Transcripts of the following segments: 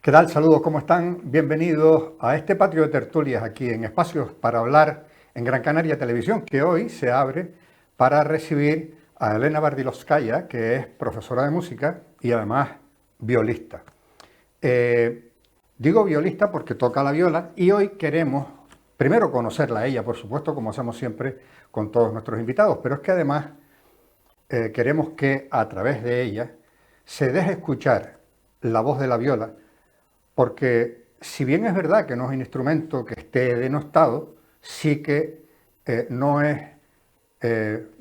¿Qué tal? Saludos, ¿cómo están? Bienvenidos a este patio de tertulias aquí en Espacios para Hablar en Gran Canaria Televisión, que hoy se abre para recibir a Elena Bardilovskaya, que es profesora de música y además violista. Digo violista porque toca la viola y hoy queremos primero conocerla a ella, por supuesto, como hacemos siempre con todos nuestros invitados, pero es que además queremos que a través de ella se deje escuchar la voz de la viola, porque si bien es verdad que no es un instrumento que esté denostado, sí que no es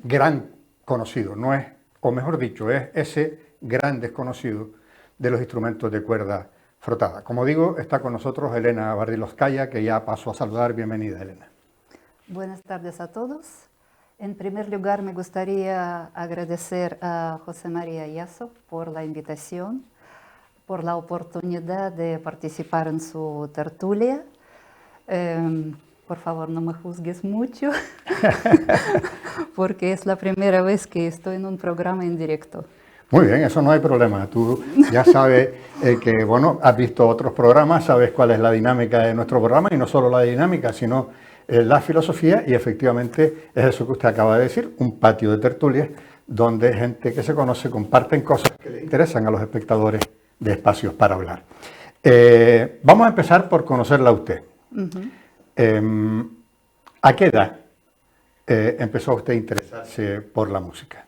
gran conocido, no es, o mejor dicho, es ese gran desconocido de los instrumentos de cuerda frotada. Como digo, está con nosotros Elena Bardilovskaya, que ya paso a saludar. Bienvenida, Elena. Buenas tardes a todos. En primer lugar, me gustaría agradecer a José María Yasso por la invitación, por la oportunidad de participar en su tertulia. Por favor, no me juzgues mucho, porque es la primera vez que estoy en un programa en directo. Muy bien, eso no hay problema. Tú ya sabes que, bueno, has visto otros programas, sabes cuál es la dinámica de nuestro programa, y no solo la dinámica, sino la filosofía, y efectivamente es eso que usted acaba de decir, un patio de tertulias, donde gente que se conoce comparten cosas que les interesan a los espectadores de Espacios para Hablar. Vamos a empezar por conocerla a usted. ¿A qué edad empezó usted a interesarse por la música?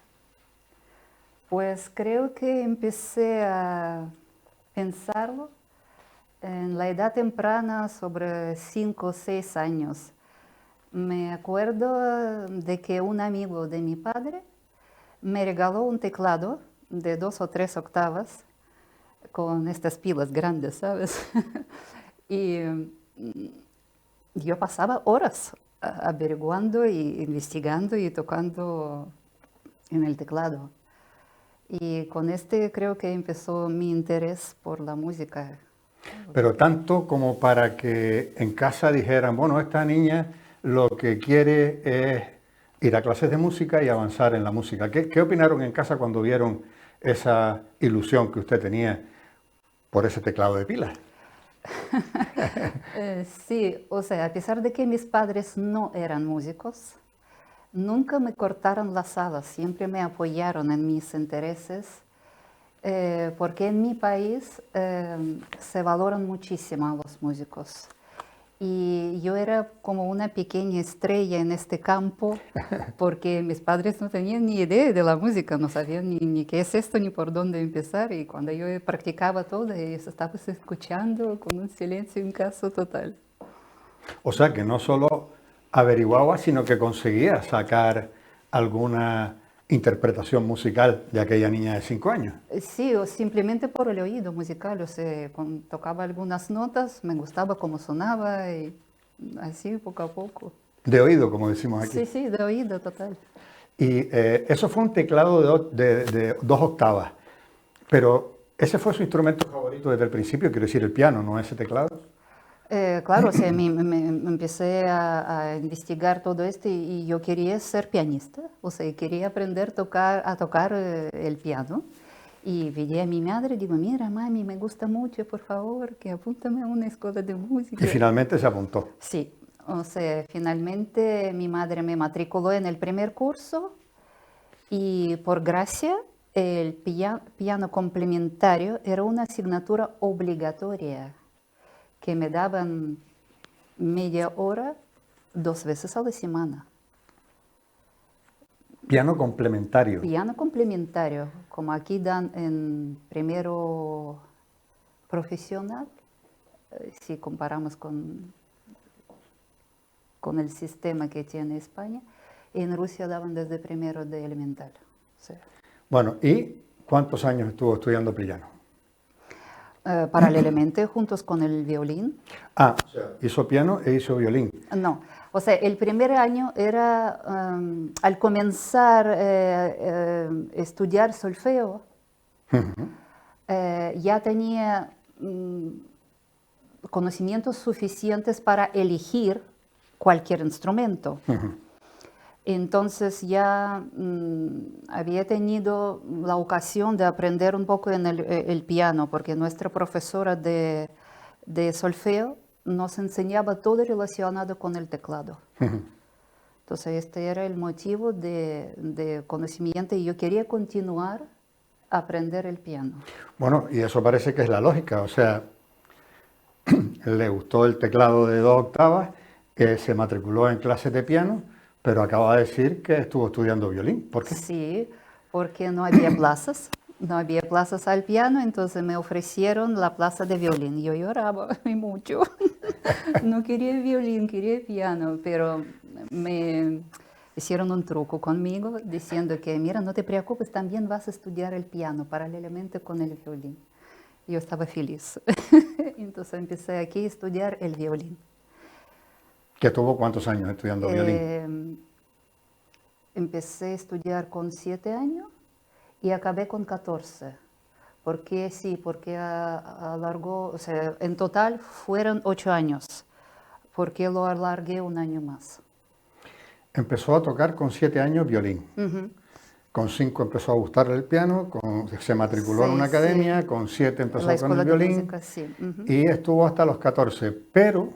Pues creo que empecé a pensarlo en la edad temprana, sobre 5 o 6 años. Me acuerdo de que un amigo de mi padre me regaló un teclado de 2 o 3 octavas con estas pilas grandes, ¿sabes? Y yo pasaba horas averiguando y investigando y tocando en el teclado. Y con este creo que empezó mi interés por la música. Pero tanto como para que en casa dijeran, bueno, esta niña lo que quiere es ir a clases de música y avanzar en la música. ¿Qué opinaron en casa cuando vieron esa ilusión que usted tenía por ese teclado de pilas? Sí, o sea, a pesar de que mis padres no eran músicos, nunca me cortaron las alas, siempre me apoyaron en mis intereses, porque en mi país se valoran muchísimo a los músicos. Y yo era como una pequeña estrella en este campo, porque mis padres no tenían ni idea de la música, no sabían ni qué es esto, ni por dónde empezar. Y cuando yo practicaba todo, ellos estaban escuchando con un silencio en casa total. O sea, que no solo averiguaba, sino que conseguía sacar alguna interpretación musical de aquella niña de 5 años. Sí, o simplemente por el oído musical, o sea, cuando tocaba algunas notas, me gustaba cómo sonaba y así poco a poco. De oído, como decimos aquí. Sí, sí, de oído total. Y eso fue un teclado de 2 octavas. Pero ese fue su instrumento favorito desde el principio, quiero decir, el piano, ¿no ese teclado? Claro, o sea, me empecé a investigar todo esto y yo quería ser pianista, o sea, quería aprender a tocar el piano. Y pedí a mi madre, digo, mira, mami, me gusta mucho, por favor, que apúntame a una escuela de música. Y finalmente se apuntó. Sí, o sea, finalmente mi madre me matriculó en el primer curso y por gracia el piano complementario era una asignatura obligatoria que me daban media hora 2 veces a la semana. Piano complementario. Piano complementario, como aquí dan en primero profesional, si comparamos con el sistema que tiene España, en Rusia daban desde primero de elemental. Sí. Bueno, ¿y cuántos años estuvo estudiando piano? Paralelamente, juntos con el violín. Ah, o sea, hizo piano e hizo violín. No, o sea, el primer año era, al comenzar estudiar solfeo, ya tenía conocimientos suficientes para elegir cualquier instrumento. Entonces ya había tenido la ocasión de aprender un poco en el piano, porque nuestra profesora de solfeo nos enseñaba todo relacionado con el teclado. Entonces este era el motivo de conocimiento y yo quería continuar a aprender el piano. Bueno, y eso parece que es la lógica, o sea, le gustó el teclado de 2 octavas, se matriculó en clases de piano, pero acaba de decir que estuvo estudiando violín. ¿Por qué? Sí, porque no había plazas. No había plazas al piano, entonces me ofrecieron la plaza de violín. Yo lloraba mucho. No quería violín, quería piano, pero me hicieron un truco conmigo diciendo que, mira, no te preocupes, también vas a estudiar el piano paralelamente con el violín. Yo estaba feliz. Entonces empecé aquí a estudiar el violín. ¿Que tuvo cuántos años estudiando violín? Empecé a estudiar con 7 años y acabé con 14. Porque sí, porque alargó, o sea, en total fueron 8 años, porque lo alargué un año más. Empezó a tocar con 7 años violín. Con 5 empezó a gustarle el piano, se matriculó en una academia, con 7 empezó La con el escuela de violín música, sí. y estuvo hasta los 14. Pero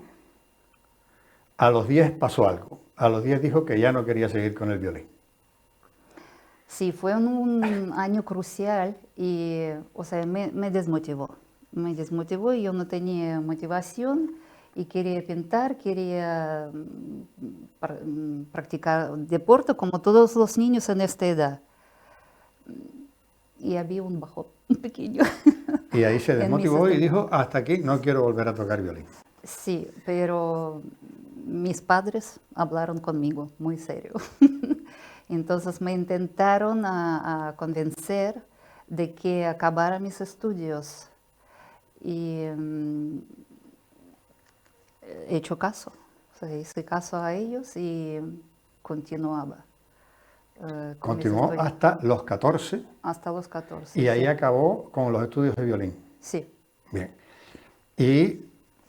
a los 10 pasó algo. A los 10 dijo que ya no quería seguir con el violín. Sí, fue un año crucial y, o sea, me desmotivó. Me desmotivó y yo no tenía motivación y quería pintar, quería practicar deporte como todos los niños en esta edad. Y había un bajón pequeño. Y ahí se desmotivó y dijo, hasta aquí no quiero volver a tocar violín. Sí, pero mis padres hablaron conmigo muy serio. Entonces me intentaron a convencer de que acabara mis estudios y he hecho caso. O sea, hice caso a ellos y continuaba. Continuó hasta los 14. Hasta los 14. Y ahí sí. acabó con los estudios de violín. Sí. Bien.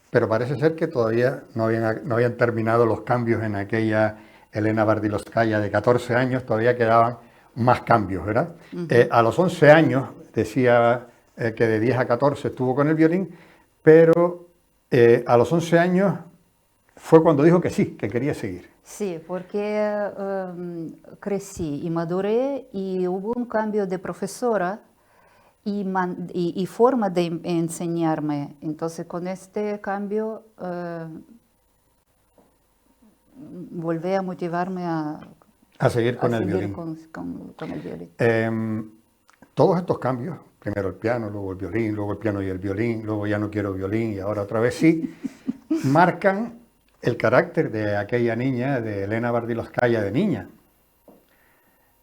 Pero parece ser que todavía no habían terminado los cambios en aquella Elena Bardilóvskaya de 14 años, todavía quedaban más cambios, ¿verdad? A los 11 años, decía que de 10 a 14 estuvo con el violín, pero a los 11 años fue cuando dijo que sí, que quería seguir. Sí, porque crecí y maduré y hubo un cambio de profesora y forma de enseñarme. Entonces, con este cambio, volví a motivarme a seguir con el violín. Con el violín. Todos estos cambios, primero el piano, luego el violín, luego el piano y el violín, luego ya no quiero violín y ahora otra vez sí, marcan el carácter de aquella niña, de Elena Bardilóvskaya de niña.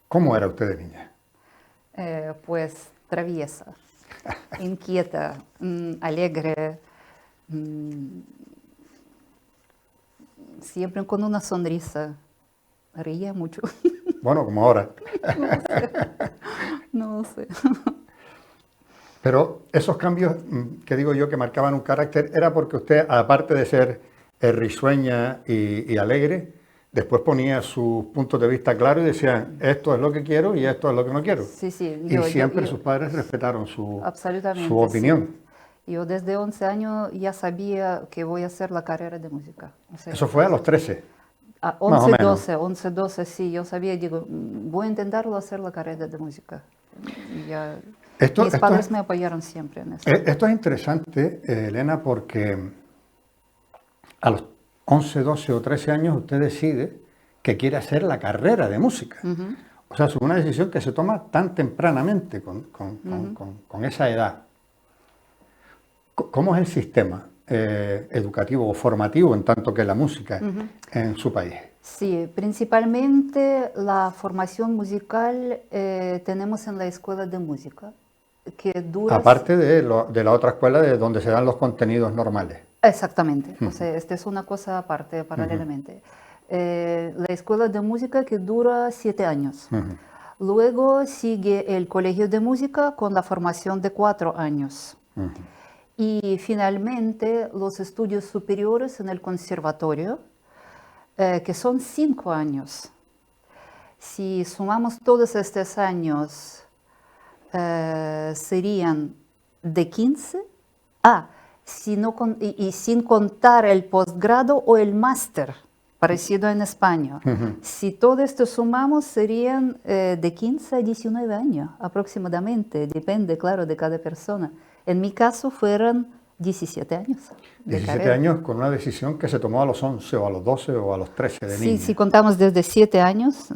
¿Cómo era usted de niña? Pues traviesa, inquieta, alegre, siempre con una sonrisa. Reía mucho. Bueno, como ahora. No sé. Pero esos cambios que digo yo que marcaban un carácter, era porque usted, aparte de ser risueña y alegre, después ponía sus puntos de vista claros y decía, esto es lo que quiero y esto es lo que no quiero. Sí, sí. Y siempre sus padres respetaron su opinión. Sí. Yo desde 11 años ya sabía que voy a hacer la carrera de música. O sea, eso fue a los 13. A 11, 12, sí, yo sabía, digo, voy a intentarlo hacer la carrera de música. Ya, mis padres me apoyaron siempre en eso. Esto es interesante, Elena, porque a los 11, 12 o 13 años usted decide que quiere hacer la carrera de música. O sea, es una decisión que se toma tan tempranamente con esa edad. ¿Cómo es el sistema educativo o formativo en tanto que la música en su país? Sí, principalmente la formación musical tenemos en la escuela de música, que dura... Aparte de la otra escuela de donde se dan los contenidos normales. Exactamente, o sea, esta es una cosa aparte, paralelamente. La escuela de música que dura 7 años. Luego sigue el colegio de música con la formación de 4 años. Y finalmente los estudios superiores en el conservatorio, que son 5 años. Si sumamos todos estos años, serían de 15. Si no y sin contar el posgrado o el máster, parecido en España. Si todo esto sumamos, serían de 15 a 19 años aproximadamente. Depende, claro, de cada persona. En mi caso fueron 17 años. 17 años con una decisión que se tomó a los 11 o a los 12 o a los 13 de niña. Sí, si contamos desde 7 años,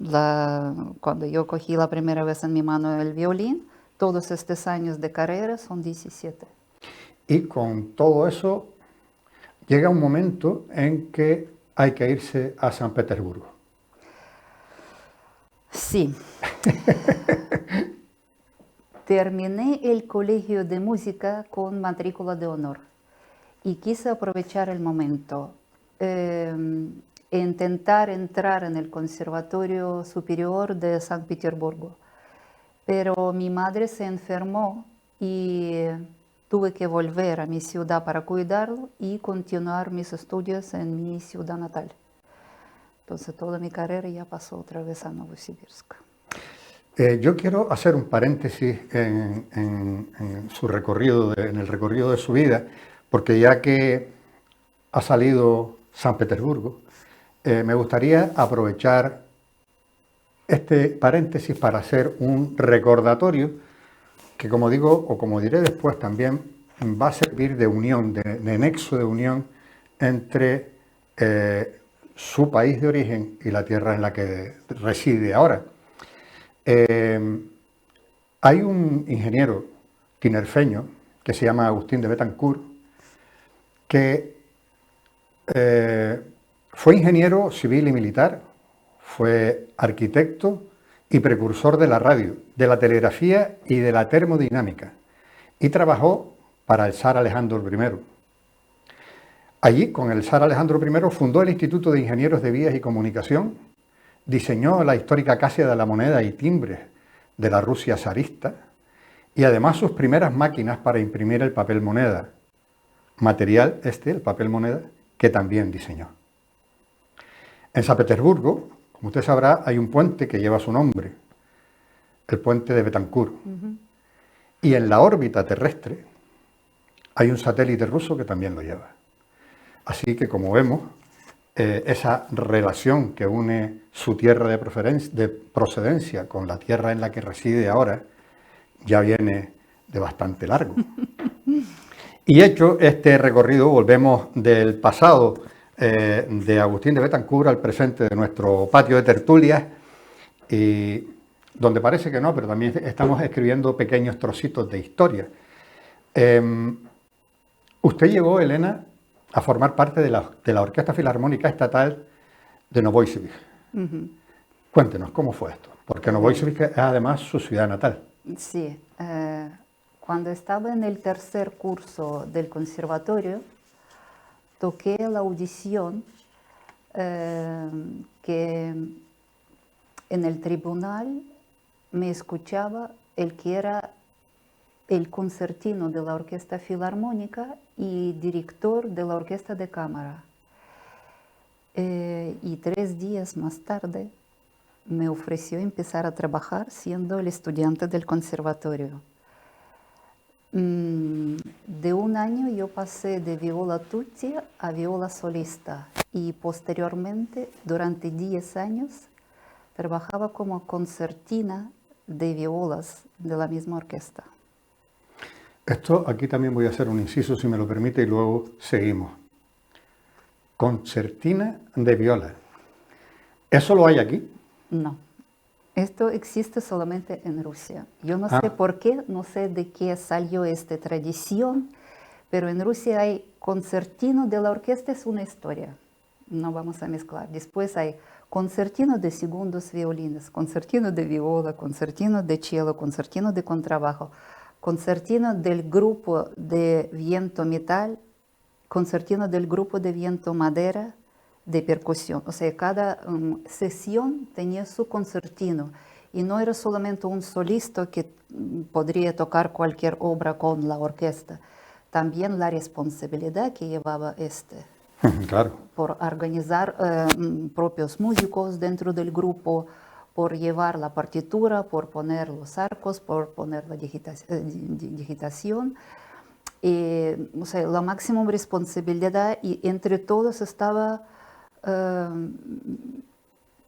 cuando yo cogí la primera vez en mi mano el violín, todos estos años de carrera son 17. Y con todo eso llega un momento en que hay que irse a San Petersburgo. Sí. Terminé el colegio de música con matrícula de honor y quise aprovechar el momento, intentar entrar en el Conservatorio Superior de San Petersburgo. Pero mi madre se enfermó y tuve que volver a mi ciudad para cuidarlo y continuar mis estudios en mi ciudad natal. Entonces toda mi carrera ya pasó otra vez a Novosibirsk. Yo quiero hacer un paréntesis en su recorrido, en el recorrido de su vida, porque ya que ha salido San Petersburgo, me gustaría aprovechar este paréntesis para hacer un recordatorio que, como digo, o como diré después también, va a servir de unión, de nexo de unión entre su país de origen y la tierra en la que reside ahora. Hay un ingeniero tinerfeño que se llama Agustín de Betancourt, que fue ingeniero civil y militar, fue arquitecto y precursor de la radio, de la telegrafía y de la termodinámica, y trabajó para el zar Alejandro I. Allí, con el zar Alejandro I, fundó el Instituto de Ingenieros de Vías y Comunicación, diseñó la histórica Casa de la Moneda y Timbres de la Rusia zarista, y además sus primeras máquinas para imprimir el papel moneda, material el papel moneda, que también diseñó. En San Petersburgo, como usted sabrá, hay un puente que lleva su nombre, el puente de Betancourt. Y en la órbita terrestre hay un satélite ruso que también lo lleva. Así que, como vemos, esa relación que une su tierra de procedencia con la tierra en la que reside ahora ya viene de bastante largo. Y hecho este recorrido, volvemos del pasado de Agustín de Betancourt al presente de nuestro patio de tertulias, y donde parece que no, pero también estamos escribiendo pequeños trocitos de historia. Usted llegó, Elena, a formar parte de la Orquesta Filarmónica Estatal de Novosibirsk. Cuéntenos, ¿cómo fue esto? Porque Novosibirsk es además su ciudad natal. Sí, cuando estaba en el tercer curso del conservatorio, toqué la audición que en el tribunal me escuchaba el que era el concertino de la Orquesta Filarmónica y director de la Orquesta de Cámara. Y 3 días más tarde me ofreció empezar a trabajar siendo el estudiante del conservatorio. De un año yo pasé de viola tutti a viola solista y posteriormente, durante 10 años, trabajaba como concertina de violas de la misma orquesta. Esto aquí también voy a hacer un inciso, si me lo permite, y luego seguimos. Concertina de viola. ¿Eso lo hay aquí? No. Esto existe solamente en Rusia. Yo no sé por qué, no sé de qué salió esta tradición, pero en Rusia hay concertino de la orquesta, es una historia. No vamos a mezclar. Después hay concertino de segundos violines, concertino de viola, concertino de cello, concertino de contrabajo, concertino del grupo de viento metal, concertino del grupo de viento madera, de percusión. O sea, cada sesión tenía su concertino y no era solamente un solista que podría tocar cualquier obra con la orquesta, también la responsabilidad que llevaba Claro. por organizar propios músicos dentro del grupo, por llevar la partitura, por poner los arcos, por poner la digitación. O sea, la máxima responsabilidad y entre todos estaba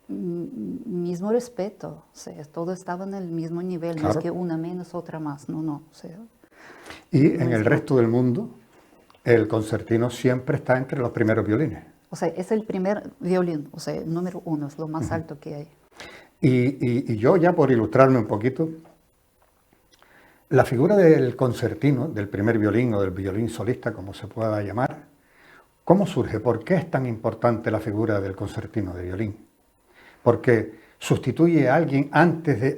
mismo respeto, o sea, todos estaban en el mismo nivel, no es Claro. que una menos, otra más, no, o sea, Y en el mismo. resto del mundo, el concertino siempre está entre los primeros violines. O sea, es el primer violín, o sea, el número 1, es lo más alto que hay. Y yo ya por ilustrarme un poquito, la figura del concertino, del primer violín o del violín solista, como se pueda llamar, ¿cómo surge? ¿Por qué es tan importante la figura del concertino de violín? Porque sustituye a alguien, antes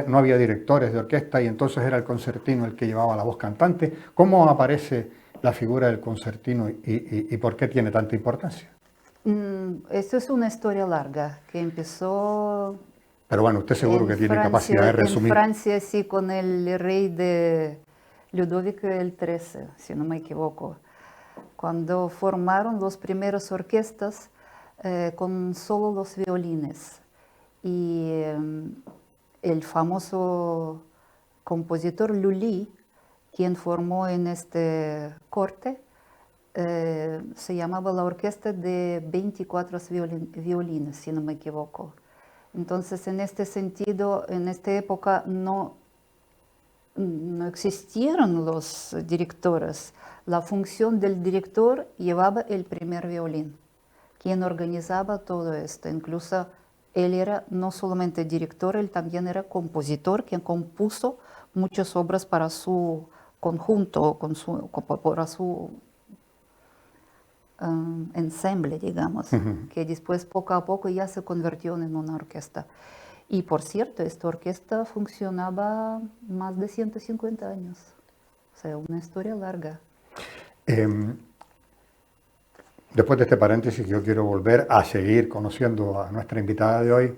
no había directores de orquesta y entonces era el concertino el que llevaba la voz cantante. ¿Cómo aparece la figura del concertino y por qué tiene tanta importancia? Esto es una historia larga que empezó Pero bueno, usted seguro que tiene capacidad de En resumir. Francia, sí, con el rey de Ludovico el XIII, si no me equivoco, cuando formaron las primeras orquestas con solo los violines. Y el famoso compositor Lully, quien formó en este corte, se llamaba la orquesta de 24 violines, si no me equivoco. Entonces, en este sentido, en esta época no existieron los directores. La función del director llevaba el primer violín, quien organizaba todo esto. Incluso él era no solamente director, él también era compositor, quien compuso muchas obras para su conjunto, para su ensemble, digamos, que después poco a poco ya se convirtió en una orquesta. Y por cierto, esta orquesta funcionaba más de 150 años, o sea, una historia larga. Después de este paréntesis, yo quiero volver a seguir conociendo a nuestra invitada de hoy.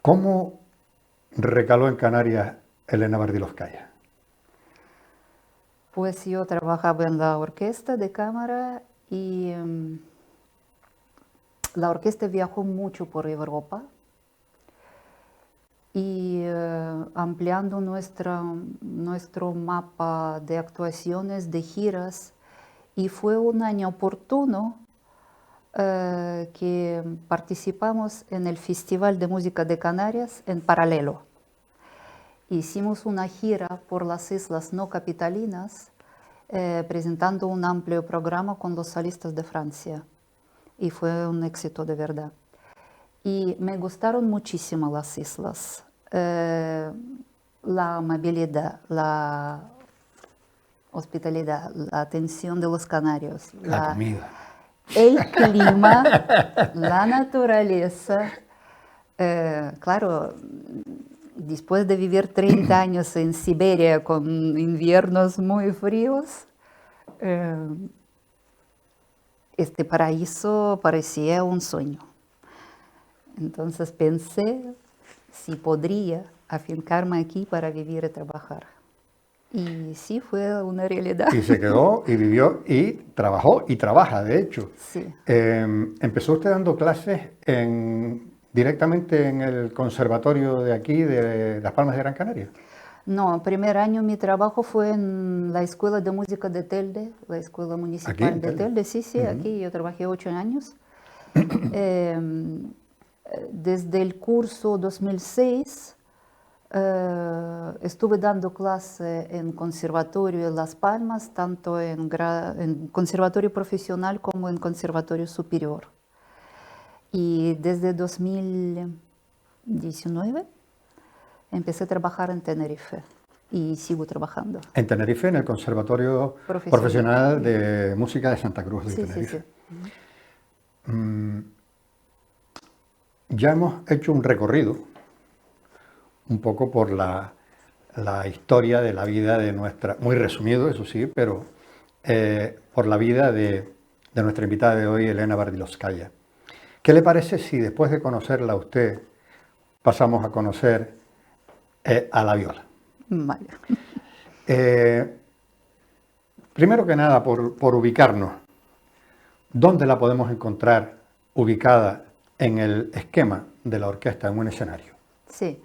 ¿Cómo recaló en Canarias Elena Bardilowskaya? Pues yo trabajaba en la orquesta de cámara y la orquesta viajó mucho por Europa y ampliando nuestro mapa de actuaciones, de giras, y fue un año oportuno que participamos en el Festival de Música de Canarias en paralelo. Hicimos una gira por las islas no capitalinas, presentando un amplio programa con los solistas de Francia. Y fue un éxito de verdad. Y me gustaron muchísimo las islas. La amabilidad, la hospitalidad, la atención de los canarios. La comida. El clima, la naturaleza. Claro, después de vivir 30 años en Siberia con inviernos muy fríos, este paraíso parecía un sueño. Entonces pensé si podría afincarme aquí para vivir y trabajar. Y sí, fue una realidad. Y se quedó y vivió y trabajó y trabaja, de hecho. Sí. ¿Empezó usted dando clases directamente en el conservatorio de aquí, de Las Palmas de Gran Canaria? No, el primer año mi trabajo fue en la Escuela de Música de Telde, la Escuela Municipal de Telde. Sí, aquí yo trabajé 8 años. Desde el curso 2006 estuve dando clase en conservatorio en Las Palmas, tanto en conservatorio profesional como en conservatorio superior. Y desde 2019 empecé a trabajar en Tenerife y sigo trabajando. En Tenerife, en el Conservatorio Profesional de Música de Santa Cruz de Tenerife. Sí. Ya hemos hecho un recorrido, un poco por la historia de la vida de nuestra, muy resumido, eso sí, pero por la vida de nuestra invitada de hoy, Elena Bardilowskaya. ¿Qué le parece si después de conocerla a usted pasamos a conocer a la viola? Vale. Primero que nada, por ubicarnos, ¿dónde la podemos encontrar ubicada en el esquema de la orquesta en un escenario? Sí.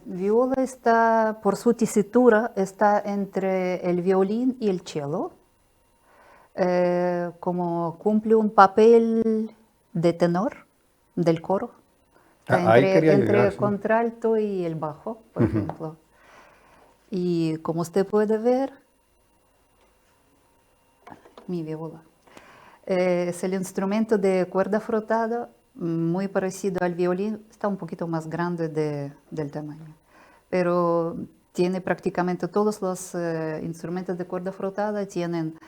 Viola está, por su tesitura, está entre el violín y el cello. Como cumple un papel de tenor del coro. Está Ahí quería entre llegar, el sí. contralto y el bajo, por ejemplo. Y como usted puede ver, mi viola. Es el instrumento de cuerda frotada, muy parecido al violín, está un poquito más grande del tamaño, pero tiene prácticamente todos los instrumentos de cuerda frotada, tienen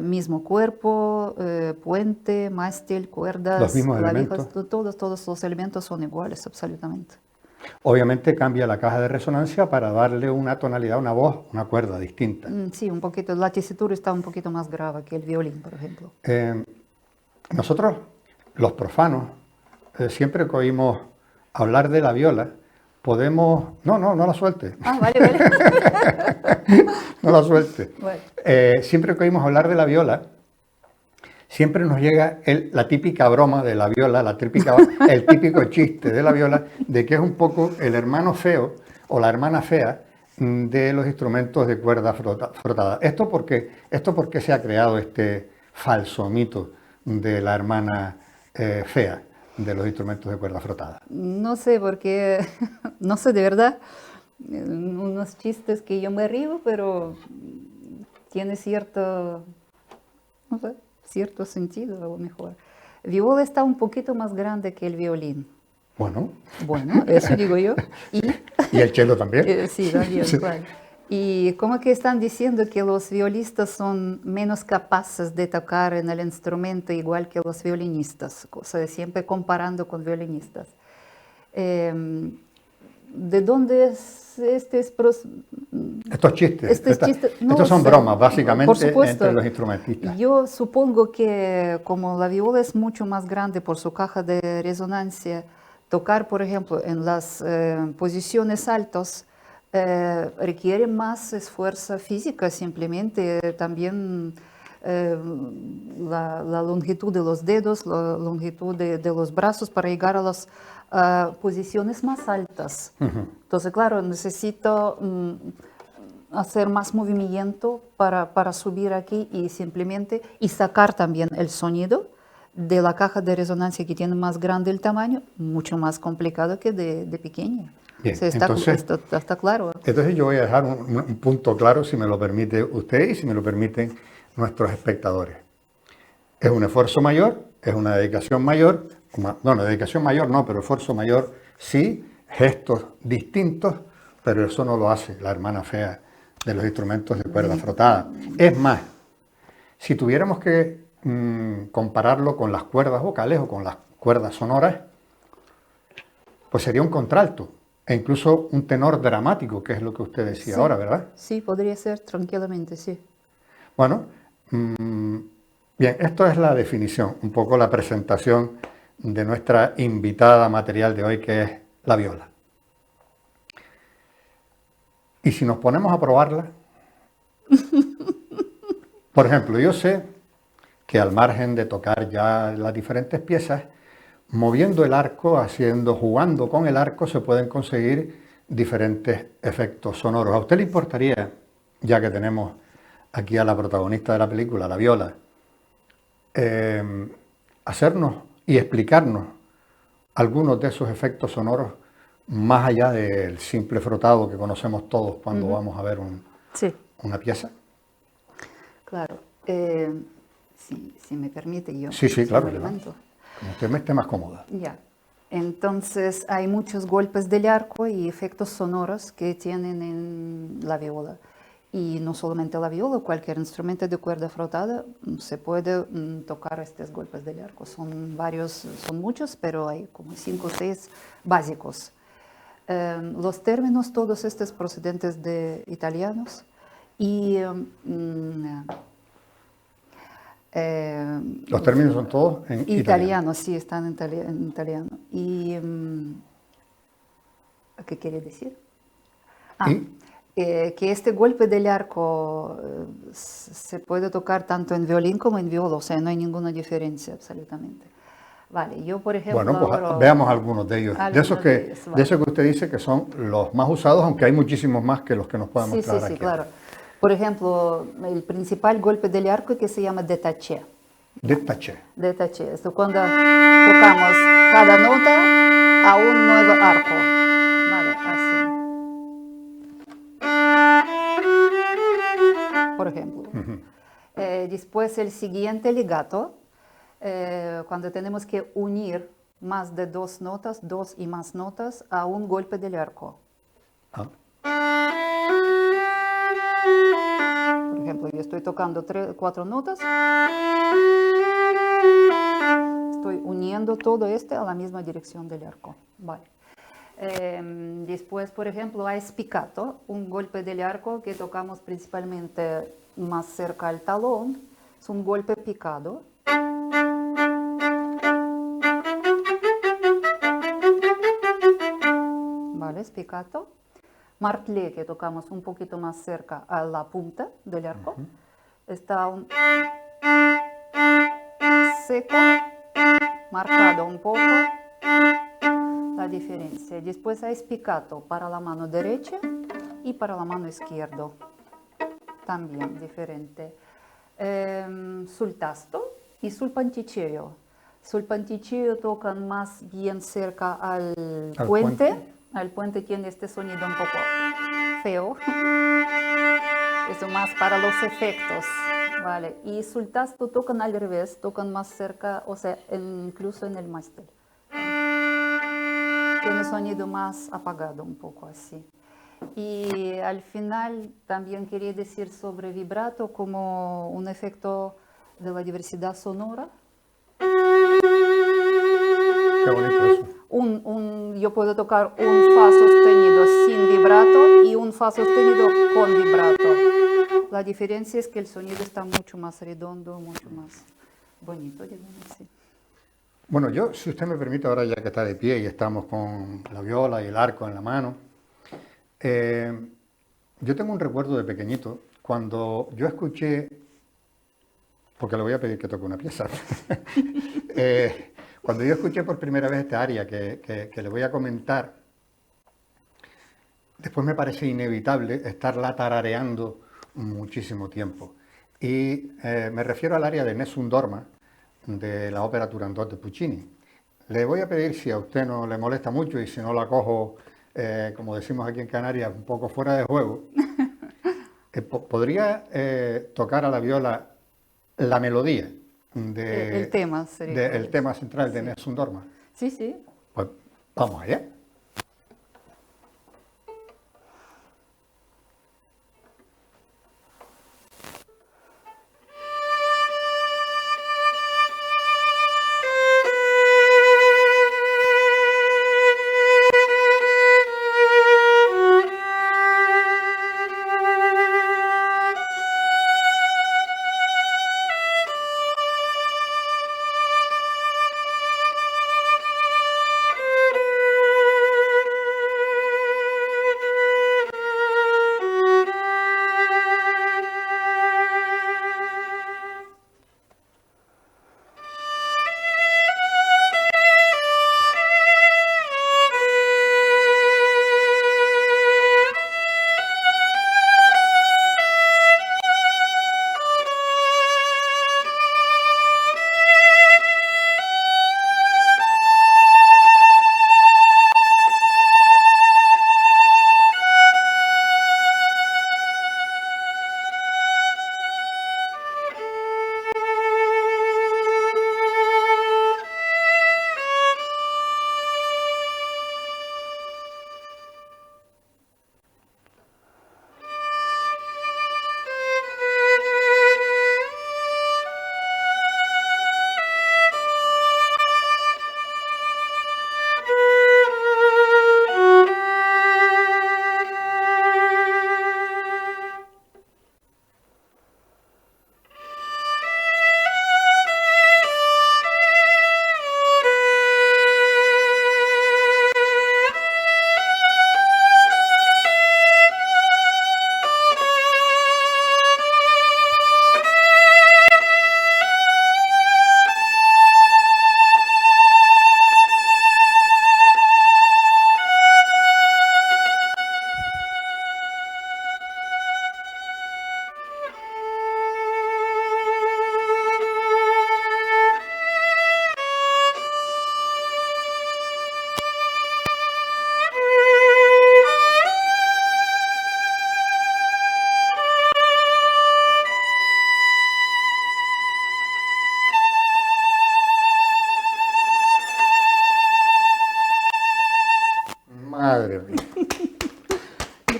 mismo cuerpo, puente, mástil, Los cuerdas, mismos clavijas, elementos. todos los elementos son iguales, absolutamente. Obviamente cambia la caja de resonancia para darle una tonalidad, una voz, una cuerda distinta. Sí, un poquito, la tesitura está un poquito más grave que el violín, por ejemplo. Nosotros, los profanos, siempre que oímos hablar de la viola, podemos... No la suelte. Ah, vale, vale. No la suelte. Bueno. Siempre que oímos hablar de la viola, siempre nos llega la típica broma de la viola, el típico chiste de la viola, de que es un poco el hermano feo o la hermana fea de los instrumentos de cuerda frotada. ¿Esto por qué se ha creado este falso mito de la hermana fea de los instrumentos de cuerda frotada? No sé, porque, no sé de verdad, unos chistes que yo me río, pero tiene cierto, no sé, cierto sentido a lo mejor. Viola está un poquito más grande que el violín. Bueno. Bueno, eso digo yo. Y el cello también. Sí, también, Sí. claro. Y como que están diciendo que los violistas son menos capaces de tocar en el instrumento igual que los violinistas, o sea, siempre comparando con violinistas. ¿De dónde es Estos chistes, estos chistes? No estos lo son sé. bromas Por básicamente supuesto. entre los instrumentistas. Yo supongo que como la viola es mucho más grande por su caja de resonancia, tocar, por ejemplo, en las posiciones altas requiere más esfuerzo físico, simplemente también la longitud de los dedos, la longitud de los brazos para llegar a las posiciones más altas. Entonces, claro, necesito hacer más movimiento para subir aquí y simplemente y sacar también el sonido de la caja de resonancia que tiene más grande el tamaño, mucho más complicado que de pequeña. Bien, O sea, está claro. Entonces yo voy a dejar un punto claro, si me lo permite usted y si me lo permiten nuestros espectadores. Es un esfuerzo mayor, es una dedicación mayor, bueno, dedicación mayor no, pero esfuerzo mayor sí, gestos distintos, pero eso no lo hace la hermana fea de los instrumentos de cuerda frotada. Es más, si tuviéramos que compararlo con las cuerdas vocales o con las cuerdas sonoras, pues sería un contralto e incluso un tenor dramático, que es lo que usted decía Sí, ahora, ¿verdad? sí, podría ser tranquilamente, sí. Bueno, bien, esto es la definición, un poco la presentación de nuestra invitada material de hoy, que es la viola. Y si nos ponemos a probarla, por ejemplo, yo sé que al margen de tocar ya las diferentes piezas, moviendo el arco, jugando con el arco, se pueden conseguir diferentes efectos sonoros. ¿A usted le importaría, ya que tenemos aquí a la protagonista de la película, la viola, hacernos y explicarnos algunos de esos efectos sonoros más allá del simple frotado que conocemos todos cuando vamos a ver Sí, una pieza? claro. Si me permite, yo Sí, claro, me adelante. levanto. Como usted me esté más cómoda. Ya. Entonces hay muchos golpes del arco y efectos sonoros que tienen en la viola. Y no solamente la viola, cualquier instrumento de cuerda frotada se puede tocar estos golpes del arco. Son varios, son muchos, pero hay como 5 o 6 básicos. Los términos, todos estos procedentes de italianos y Los términos son todos en italiano. sí, están en italiano. Y, ¿qué quiere decir? ¿Y? Que este golpe del arco se puede tocar tanto en violín como en viola, o sea, no hay ninguna diferencia absolutamente. Vale, yo por ejemplo Bueno, pues ahora- veamos algunos de ellos. Algunos de ellos, De vale. esos que usted dice que son los más usados, aunque hay muchísimos más que los que nos pueden Sí, mostrar sí, sí, aquí. claro. Por ejemplo, el principal golpe del arco que se llama détaché. Détaché. Détaché. Esto cuando tocamos cada nota a un nuevo arco. Vale, así. Por ejemplo. Después el siguiente legato, cuando tenemos que unir más de dos notas, dos y más notas a un golpe del arco. Ah, Por ejemplo, yo estoy tocando cuatro notas. Estoy uniendo todo este a la misma dirección del arco. Vale. Después, por ejemplo, hay spiccato, un golpe del arco que tocamos principalmente más cerca al talón. Es un golpe picado. Vale, spiccato. Martelé, que tocamos un poquito más cerca a la punta del arco. Está un seco, marcado un poco la diferencia. Después hay spiccato para la mano derecha y para la mano izquierda. También diferente. Sul tasto y sul panticeo. Sul panticeo tocan más bien cerca al puente. Al puente tiene este sonido un poco feo. Eso más para los efectos. Vale. Y sul tasto tocan al revés, tocan más cerca, o sea, incluso en el mástil. Tiene sonido más apagado, un poco así. Y al final también quería decir sobre vibrato como un efecto de la diversidad sonora. qué bonito eso. Yo puedo tocar un fa sostenido sin vibrato y un fa sostenido con vibrato. La diferencia es que el sonido está mucho más redondo, mucho más bonito, digamos así. Bueno, yo, si usted me permite, ahora ya que está de pie y estamos con la viola y el arco en la mano, yo tengo un recuerdo de pequeñito, cuando yo escuché, porque le voy a pedir que toque una pieza, cuando yo escuché por primera vez esta aria que le voy a comentar, después me parece inevitable estarla tarareando muchísimo tiempo. Y me refiero al aria de Nessun Dorma, de la ópera Turandot de Puccini. Le voy a pedir, si a usted no le molesta mucho y si no la cojo, como decimos aquí en Canarias, un poco fuera de juego, ¿podría tocar a la viola la melodía El tema sería. del tema central de Sí. Nessun Dorma? Sí, sí. Pues vamos allá.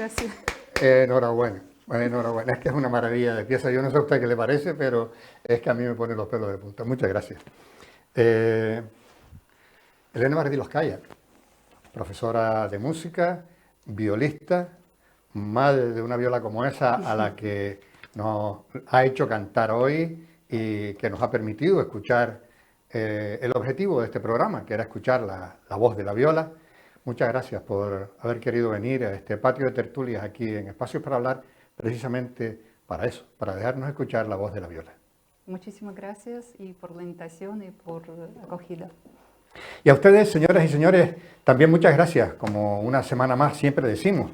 Gracias. Enhorabuena, enhorabuena. Es que es una maravilla de pieza. Yo no sé a usted qué le parece, pero es que a mí me pone los pelos de punta. Muchas gracias. Elena Martí Loscaya, profesora de música, violista, madre de una viola como esa a la que nos ha hecho cantar hoy y que nos ha permitido escuchar el objetivo de este programa, que era escuchar la voz de la viola. Muchas gracias por haber querido venir a este patio de tertulias aquí en Espacios para Hablar, precisamente para eso, para dejarnos escuchar la voz de la viola. Muchísimas gracias y por la invitación y por la acogida. Y a ustedes, señoras y señores, también muchas gracias, como una semana más siempre decimos,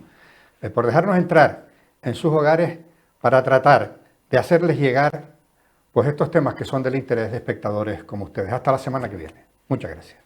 por dejarnos entrar en sus hogares para tratar de hacerles llegar pues estos temas que son del interés de espectadores como ustedes. Hasta la semana que viene. Muchas gracias.